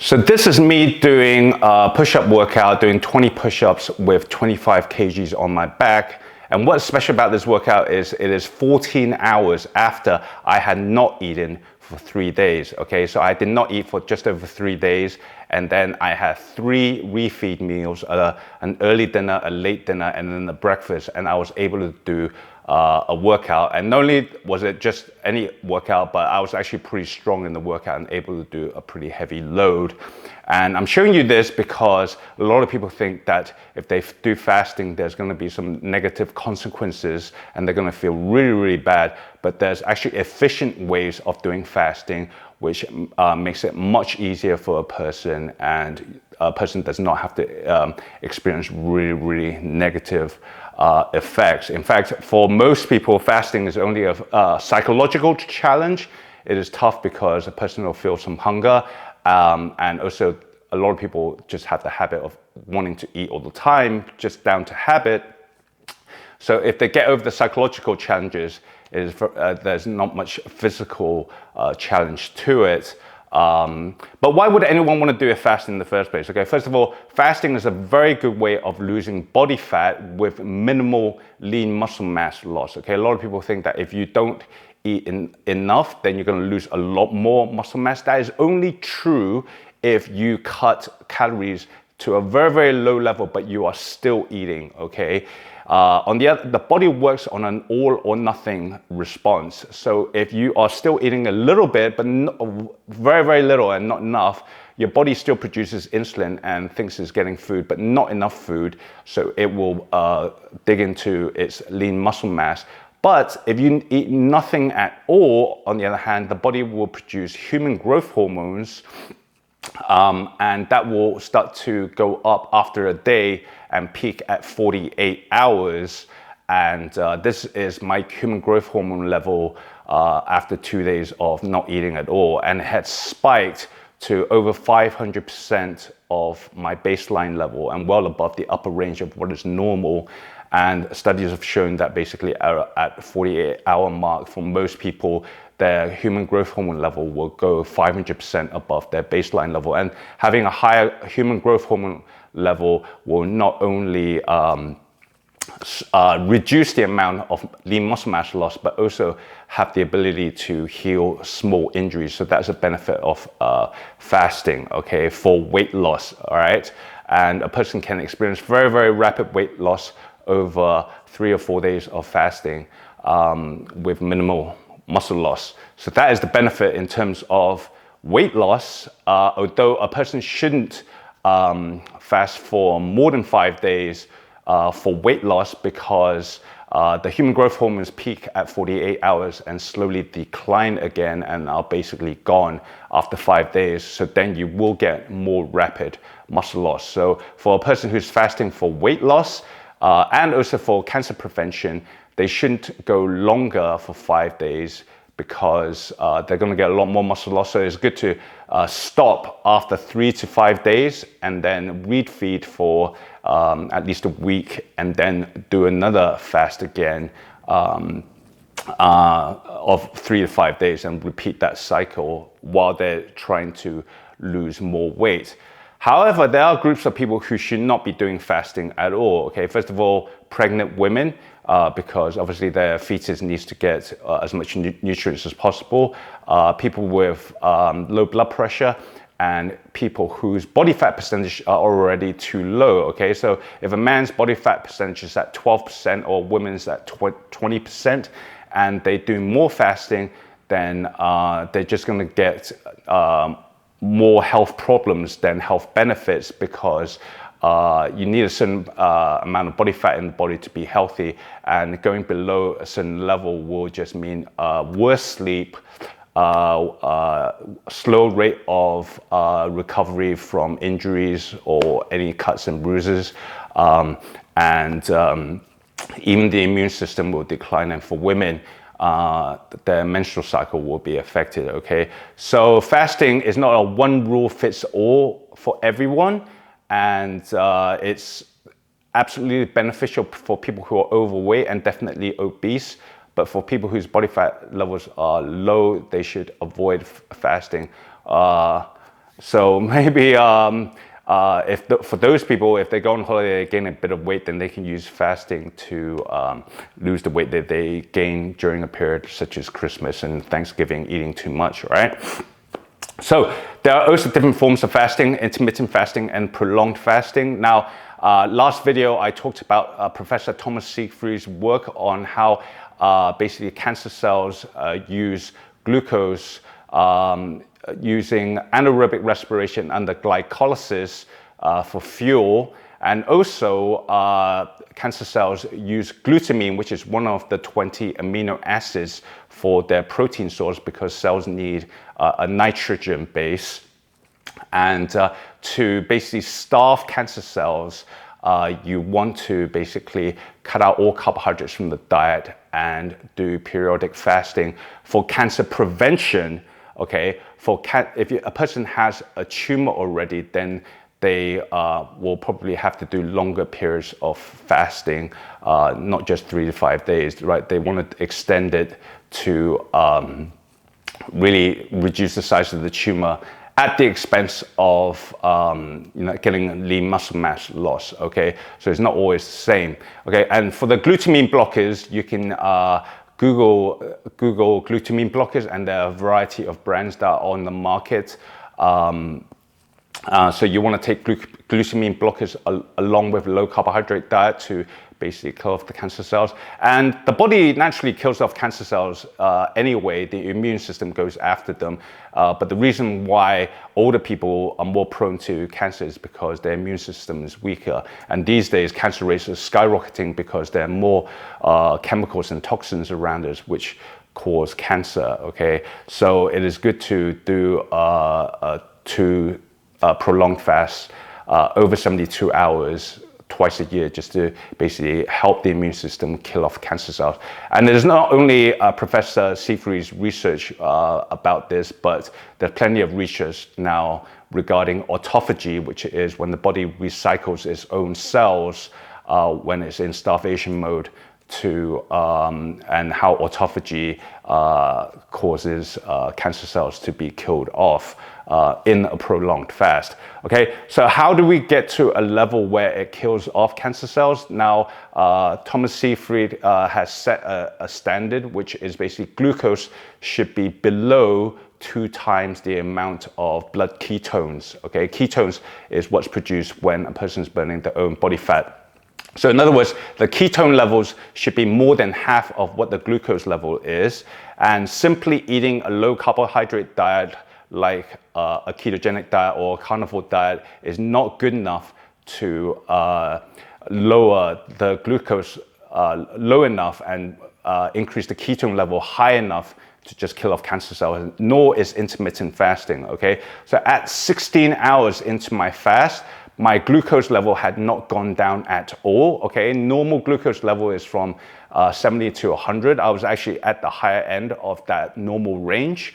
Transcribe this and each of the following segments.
So this is me doing a push-up workout, doing 20 push-ups with 25 kgs on my back. And what's special about this workout is it is 14 hours after I had not eaten for 3 days. Okay, so I did not eat for just over 3 days. And then I had 3 refeed meals, an early dinner, a late dinner, and then a breakfast. And I was able to do a workout. And not only was it just any workout, but I was actually pretty strong in the workout and able to do a pretty heavy load. And I'm showing you this because a lot of people think that if they do fasting, there's going to be some negative consequences and they're going to feel really, really bad. But there's actually efficient ways of doing fasting, which makes it much easier for a person, and a person does not have to experience really, really negative effects. In fact, for most people, fasting is only a psychological challenge. It is tough because a person will feel some hunger, and also a lot of people just have the habit of wanting to eat all the time, just down to habit. So if they get over the psychological challenges, there's not much physical challenge to it. But why would anyone want to do a fast in the first place? Okay, first of all, fasting is a very good way of losing body fat with minimal lean muscle mass loss. Okay, a lot of people think that if you don't eat enough, then you're going to lose a lot more muscle mass. That is only true if you cut calories to a very, very low level, but you are still eating. Okay. On the other, the body works on an all or nothing response. So if you are still eating a little bit, but very, very little and not enough, your body still produces insulin and thinks it's getting food, but not enough food. So it will dig into its lean muscle mass. But if you eat nothing at all, on the other hand, the body will produce human growth hormones, and that will start to go up after a day and peak at 48 hours. And this is my human growth hormone level after 2 days of not eating at all. And it had spiked to over 500% of my baseline level and well above the upper range of what is normal. And studies have shown that basically at 48-hour mark, for most people, their human growth hormone level will go 500% above their baseline level. And having a higher human growth hormone level will not only reduce the amount of lean muscle mass loss, but also have the ability to heal small injuries. So that's a benefit of fasting, okay, for weight loss, all right? And a person can experience very, very rapid weight loss over 3 or 4 days of fasting with minimal muscle loss. So that is the benefit in terms of weight loss, although a person shouldn't fast for more than 5 days for weight loss, because the human growth hormones peak at 48 hours and slowly decline again and are basically gone after 5 days. So then you will get more rapid muscle loss. So for a person who's fasting for weight loss and also for cancer prevention, they shouldn't go longer for 5 days, because they're going to get a lot more muscle loss. So it's good to stop after 3 to 5 days and then refeed for at least a week, and then do another fast again of 3 to 5 days, and repeat that cycle while they're trying to lose more weight. However, there are groups of people who should not be doing fasting at all. Okay, first of all, pregnant women, because obviously their fetus needs to get as much nutrients as possible. People with low blood pressure, and people whose body fat percentage are already too low. Okay, so if a man's body fat percentage is at 12% or a women's at 20%, and they do more fasting, then they're just going to get more health problems than health benefits, because you need a certain amount of body fat in the body to be healthy, and going below a certain level will just mean worse sleep, slow rate of recovery from injuries or any cuts and bruises, and even the immune system will decline. And for women, their menstrual cycle will be affected. Okay, so fasting is not a one rule fits all for everyone, and it's absolutely beneficial for people who are overweight and definitely obese. But for people whose body fat levels are low, they should avoid fasting. So maybe for those people, if they go on holiday, they gain a bit of weight, then they can use fasting to lose the weight that they gain during a period such as Christmas and Thanksgiving, eating too much, right? So there are also different forms of fasting: intermittent fasting and prolonged fasting. Now, last video I talked about Professor Thomas Seyfried's work on how basically cancer cells use glucose using anaerobic respiration under glycolysis for fuel. And also cancer cells use glutamine, which is one of the 20 amino acids for their protein source, because cells need a nitrogen base. And to basically starve cancer cells, you want to basically cut out all carbohydrates from the diet and do periodic fasting for cancer prevention. Okay, if a person has a tumor already, then they will probably have to do longer periods of fasting, not just 3 to 5 days, right? They want to extend it to really reduce the size of the tumor at the expense of getting lean muscle mass loss. Okay, so it's not always the same. Okay, and for the glutamine blockers, you can Google glutamine blockers, and there are a variety of brands that are on the market. So you want to take glutamine blockers along with a low carbohydrate diet to basically kill off the cancer cells. And the body naturally kills off cancer cells anyway. The immune system goes after them. But the reason why older people are more prone to cancer is because their immune system is weaker. And these days, cancer rates are skyrocketing because there are more chemicals and toxins around us, which cause cancer. Okay, so it is good to do prolonged fast over 72 hours twice a year, just to basically help the immune system kill off cancer cells. And there's not only Professor Seyfried's research about this, but there's plenty of research now regarding autophagy, which is when the body recycles its own cells when it's in starvation mode, and how autophagy causes cancer cells to be killed off in a prolonged fast. Okay, so how do we get to a level where it kills off cancer cells? Now, Thomas Seyfried has set a standard, which is basically glucose should be below 2 times the amount of blood ketones. Okay, ketones is what's produced when a person's burning their own body fat. So in other words, the ketone levels should be more than half of what the glucose level is. And simply eating a low carbohydrate diet like a ketogenic diet or a carnivore diet is not good enough to lower the glucose low enough and increase the ketone level high enough to just kill off cancer cells, nor is intermittent fasting. Okay, so at 16 hours into my fast, my glucose level had not gone down at all. Okay, normal glucose level is from 70 to 100. I was actually at the higher end of that normal range.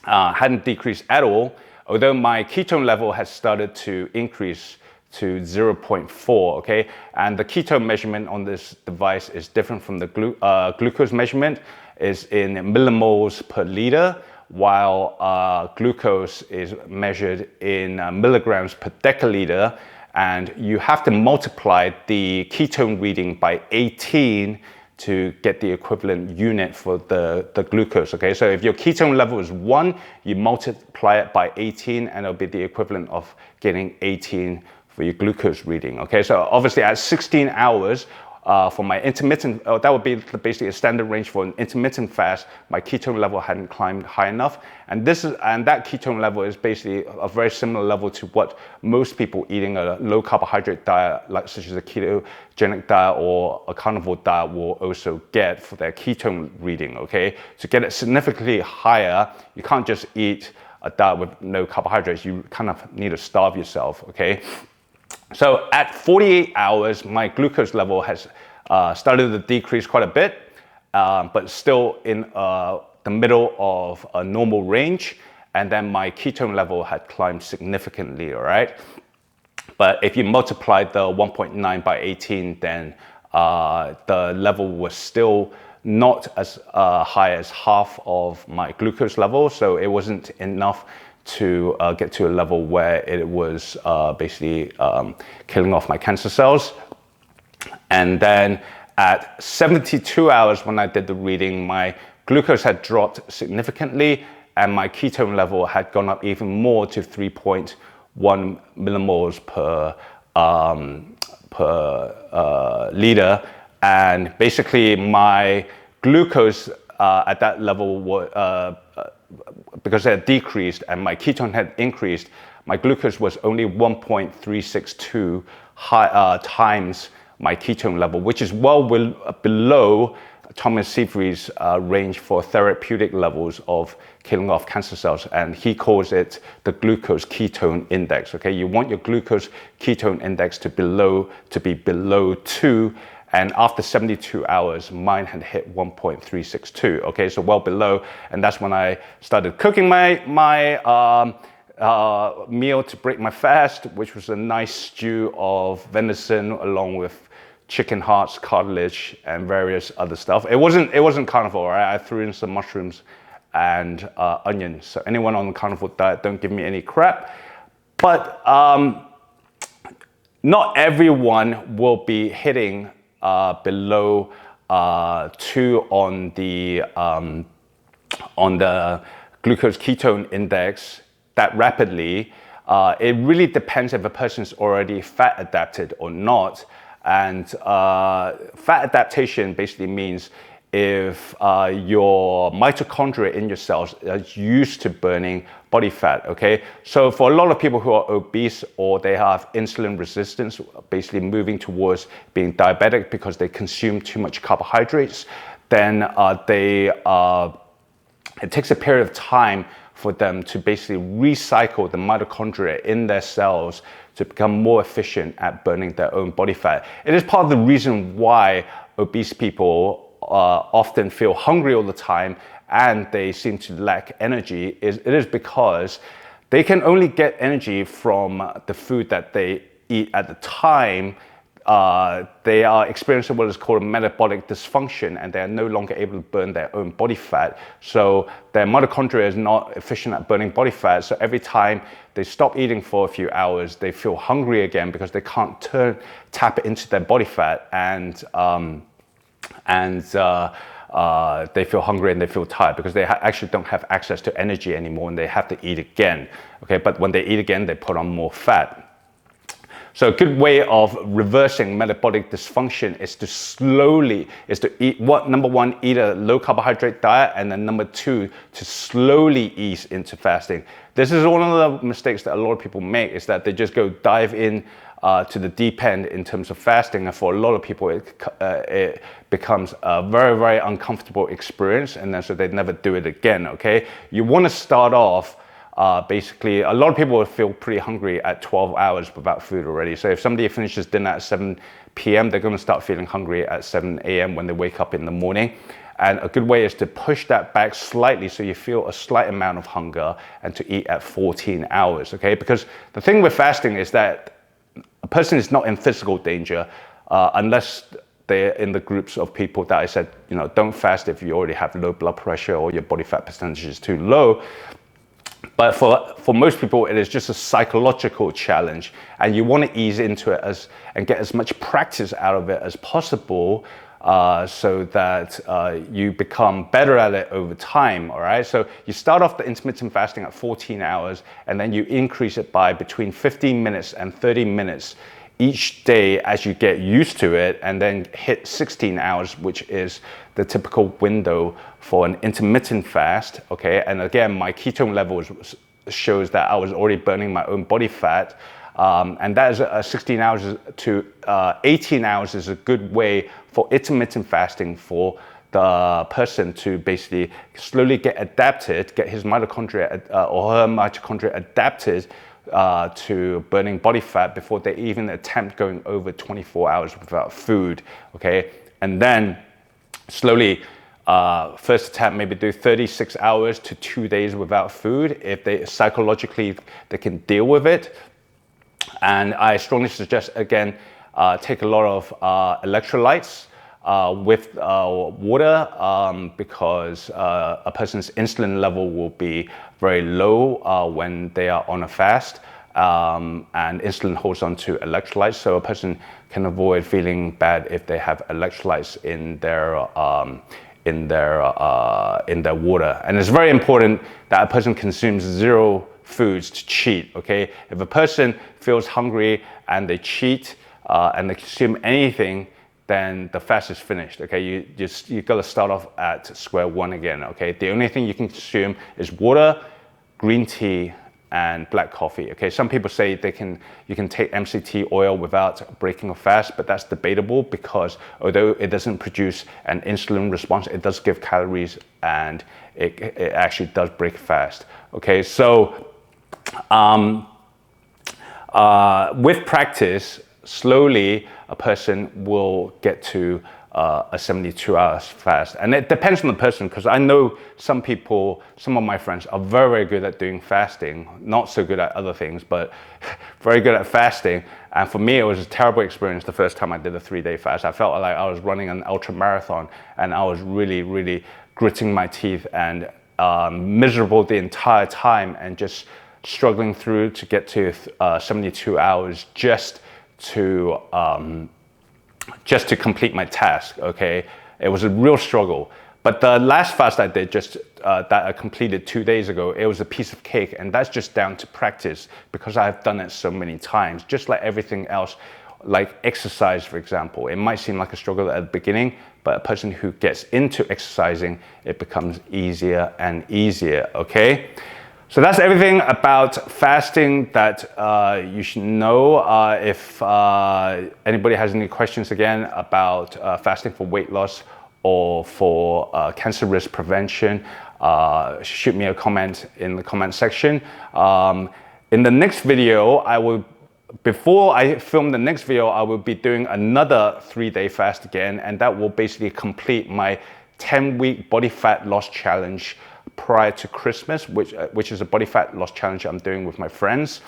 Hadn't decreased at all, although my ketone level has started to increase to 0.4. Okay, and the ketone measurement on this device is different from the glucose measurement. Is in millimoles per liter, while glucose is measured in milligrams per deciliter, and you have to multiply the ketone reading by 18 to get the equivalent unit for the glucose. Okay, so if your ketone level is 1, you multiply it by 18 and it'll be the equivalent of getting 18 for your glucose reading. Okay, so obviously at 16 hours, for my intermittent, that would be basically a standard range for an intermittent fast. My ketone level hadn't climbed high enough, and that ketone level is basically a very similar level to what most people eating a low carbohydrate diet, like such as a ketogenic diet or a carnivore diet, will also get for their ketone reading. Okay, to get it significantly higher, you can't just eat a diet with no carbohydrates. You kind of need to starve yourself. Okay. So at 48 hours, my glucose level has started to decrease quite a bit, but still in the middle of a normal range. And then my ketone level had climbed significantly, all right? But if you multiply the 1.9 by 18, then the level was still not as high as half of my glucose level. So it wasn't enough to get to a level where it was basically killing off my cancer cells. And then at 72 hours when I did the reading, my glucose had dropped significantly and my ketone level had gone up even more to 3.1 millimoles per liter. And basically my glucose at that level was, because it had decreased and my ketone had increased, my glucose was only 1.362 times my ketone level, which is well below Thomas Seyfried's range for therapeutic levels of killing off cancer cells, and he calls it the glucose ketone index. Okay, you want your glucose ketone index to be below 2, and after 72 hours, mine had hit 1.362. Okay, so well below, and that's when I started cooking my meal to break my fast, which was a nice stew of venison along with chicken hearts, cartilage, and various other stuff. It wasn't carnivore, right? I threw in some mushrooms and onions. So anyone on the carnivore diet, don't give me any crap. But not everyone will be hitting below 2 on the glucose ketone index that rapidly. It really depends if a person's already fat adapted or not. And fat adaptation basically means if your mitochondria in your cells are used to burning body fat, okay? So for a lot of people who are obese or they have insulin resistance, basically moving towards being diabetic because they consume too much carbohydrates, then it takes a period of time for them to basically recycle the mitochondria in their cells to become more efficient at burning their own body fat. It is part of the reason why obese people often feel hungry all the time and they seem to lack energy. It is because they can only get energy from the food that they eat at the time. They are experiencing what is called a metabolic dysfunction and they are no longer able to burn their own body fat. So their mitochondria is not efficient at burning body fat. So every time they stop eating for a few hours, they feel hungry again because they can't tap into their body fat and they feel hungry and they feel tired because they actually don't have access to energy anymore and they have to eat again. Okay, but when they eat again, they put on more fat. So a good way of reversing metabolic dysfunction is to eat number one, eat a low carbohydrate diet, and then number two, to slowly ease into fasting. This is one of the mistakes that a lot of people make, is that they just go dive in to the deep end in terms of fasting, and for a lot of people it becomes a very, very uncomfortable experience, and then so they never do it again. Okay, you want to start off. Basically, a lot of people will feel pretty hungry at 12 hours without food already. So if somebody finishes dinner at 7 p.m., they're going to start feeling hungry at 7 a.m. when they wake up in the morning. And a good way is to push that back slightly so you feel a slight amount of hunger and to eat at 14 hours, okay? Because the thing with fasting is that a person is not in physical danger unless they're in the groups of people that I said, don't fast if you already have low blood pressure or your body fat percentage is too low. But for most people, it is just a psychological challenge, and you want to ease into it and get as much practice out of it as possible, so that you become better at it over time. All right. So you start off the intermittent fasting at 14 hours, and then you increase it by between 15 minutes and 30 minutes each day as you get used to it, and then hit 16 hours, which is the typical window for an intermittent fast. Okay, and again, my ketone levels shows that I was already burning my own body fat, and that is 16 hours to 18 hours is a good way for intermittent fasting for the person to basically slowly get adapted, get his mitochondria or her mitochondria adapted to burning body fat before they even attempt going over 24 hours without food. Okay, and then slowly first attempt maybe do 36 hours to 2 days without food if they psychologically they can deal with it. And I strongly suggest again take a lot of electrolytes, with water because a person's insulin level will be very low when they are on a fast, and insulin holds on to electrolytes, so a person can avoid feeling bad if they have electrolytes in their water. And it's very important that a person consumes 0 foods to cheat. Okay, if a person feels hungry and they cheat and they consume anything, then the fast is finished. Okay, you gotta start off at square one again. Okay, the only thing you can consume is water, green tea, and black coffee. Okay, some people say you can take MCT oil without breaking a fast, but that's debatable because although it doesn't produce an insulin response, it does give calories and it actually does break fast. Okay, so with practice, slowly a person will get to a 72 hours fast, and it depends on the person, because I know some people, some of my friends are very good at doing fasting, not so good at other things, but very good at fasting. And for me, it was a terrible experience the first time I did a 3-day fast. I felt like I was running an ultra marathon, and I was really gritting my teeth and miserable the entire time, and just struggling through to get to 72 hours just to complete my task. Okay, it was a real struggle. But the last fast I did, that I completed 2 days ago, it was a piece of cake, and that's just down to practice because I've done it so many times. Just like everything else, like exercise, for example, it might seem like a struggle at the beginning, but a person who gets into exercising, it becomes easier and easier. Okay. So that's everything about fasting that you should know. If anybody has any questions again about fasting for weight loss or for cancer risk prevention, shoot me a comment in the comment section. In the next video, before I film the next video, I will be doing another 3-day fast again, and that will basically complete my 10-week body fat loss challenge prior to Christmas, which is a body fat loss challenge I'm doing with my friends.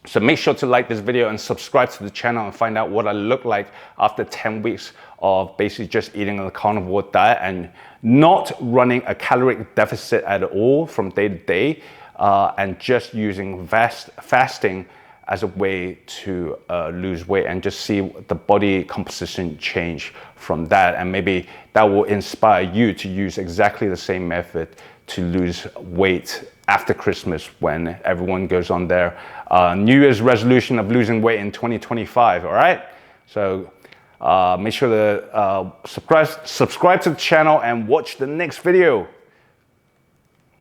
So make sure to like this video and subscribe to the channel and find out what I look like after 10 weeks of basically just eating a carnivore diet and not running a caloric deficit at all from day to day, and just using fasting as a way to lose weight and just see the body composition change from that. And maybe that will inspire you to use exactly the same method to lose weight after Christmas, when everyone goes on their New Year's resolution of losing weight in 2025. All right, so make sure to subscribe to the channel and watch the next video.